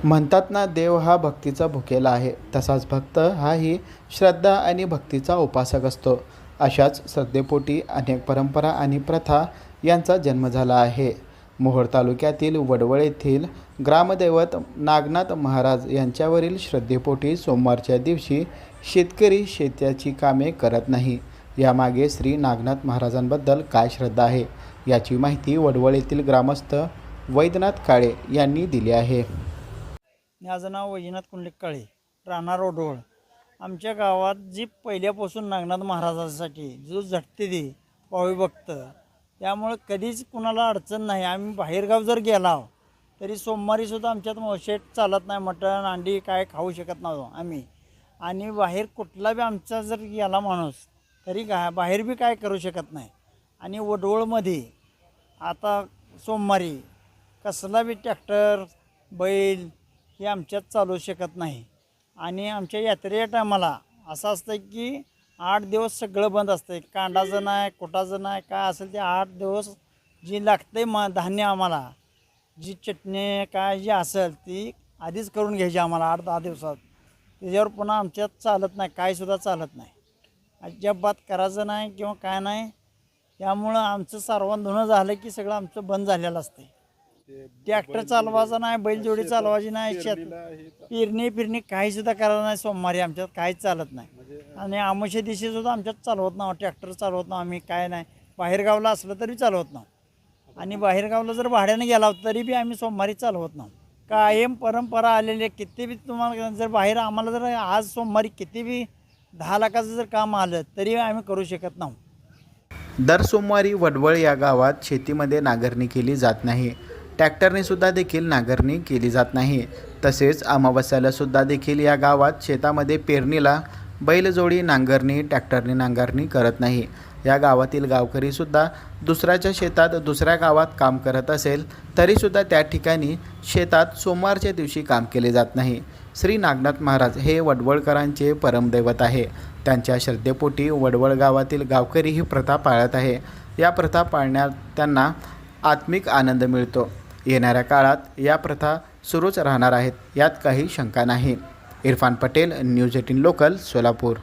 म्हणतात ना, देव हा भक्तीचा भुकेला आहे, तसाच भक्त हाही श्रद्धा आणि भक्तीचा उपासक असतो. अशाच श्रद्धेपोटी अनेक परंपरा आणि प्रथा यांचा जन्म झाला आहे. मोहोळ तालुक्यातील वडवळ येथील ग्रामदैवत नागनाथ महाराज यांच्यावरील श्रद्धेपोटी सोमवारच्या दिवशी शेतकरी शेताची कामे करत नाही. यामागे श्री नागनाथ महाराजांबद्दल काय श्रद्धा आहे, याची माहिती वडवळ येथील ग्रामस्थ वैद्यनाथ काळे यांनी दिली आहे. माझं नाव वैजनाथ कुंडलिक काळे, राहणार वडवळ. आमच्या गावात जी पहिल्यापासून नागनाथ महाराजांसाठी जो झटते ते पावी भक्त, त्यामुळं कधीच कुणाला अडचण नाही. आम्ही बाहेरगाव जर गेला तरी सोमवारीसुद्धा आमच्यात शेट चालत नाही, मटण अंडी काय खाऊ शकत नव्हतो आम्ही. आणि बाहेर कुठला बी आमचा जर गेला माणूस तरी बाहेर बी काय करू शकत नाही. आणि वडवळमध्ये आता सोमवारी कसला बी ट्रॅक्टर बैल हे आमच्यात चालू शकत नाही. आणि आमच्या यात्रेच्या टायमाला असं असतं की 8 दिवस सगळं बंद असतं. कांडाचं नाही, कुटाचं नाही, काय असेल ते 8 दिवस जी लागते धान्य आम्हाला, जी चटणी काय जी असेल ती आधीच करून घ्यायची आम्हाला 8-10 दिवसात. त्याच्यावर पुन्हा आमच्यात चालत नाही, काहीसुद्धा चालत नाही, अजिबात करायचं नाही किंवा काय नाही. त्यामुळं आमचं सारवण धुणं झालं की सगळं आमचं बंद झालेलं असतं. ट्रॅक्टर चालवायचा नाही, बैलजोडी चालवायची नाही, फिरणी काहीसुद्धा करायला नाही. सोमवारी आमच्यात काहीच चालत नाही. आणि अमावस्या दिवशी सुद्धा आमच्यात चालवत नाही, ट्रॅक्टर चालवत नाही आम्ही, काय नाही. बाहेरगावला असलं तरी चालवत नाही. आणि बाहेरगावला जर भाड्याने गेला तरी बी आम्ही सोमवारी चालवत नाही. कायम परंपरा आलेली. किती बी तुम्हाला जर बाहेर आम्हाला जर आज सोमवारी किती बी 10 लाखाचं जर काम आलं तरी आम्ही करू शकत नाही. दर सोमवारी वडवळ या गावात शेतीमध्ये नांगरणी केली जात नाही. ट्रॅक्टरने सुद्धा देखील नांगरणी केली जात नाही. तसेच अमावस्याला सुद्धा देखील या गावात शेतामध्ये पेरणीला बैलजोडी नांगरणी, ट्रॅक्टरने नांगरणी करत नाही. या गावातील गावकरीसुद्धा दुसऱ्याच्या शेतात दुसऱ्या गावात काम करत असेल तरीसुद्धा त्या ठिकाणी शेतात सोमवारच्या दिवशी काम केले जात नाही. श्री नागनाथ महाराज हे वडवळकरांचे परमदैवत आहे. त्यांच्या श्रद्धेपोटी वडवळ गावातील गावकरी ही प्रथा पाळत आहे. या प्रथा पाळण्यात त्यांना आत्मिक आनंद मिळतो. येणाऱ्या काळात या प्रथा सुरूच राहणार आहेत, यात काही शंका नाही. Irfan Patel, news 18 local, Solapur.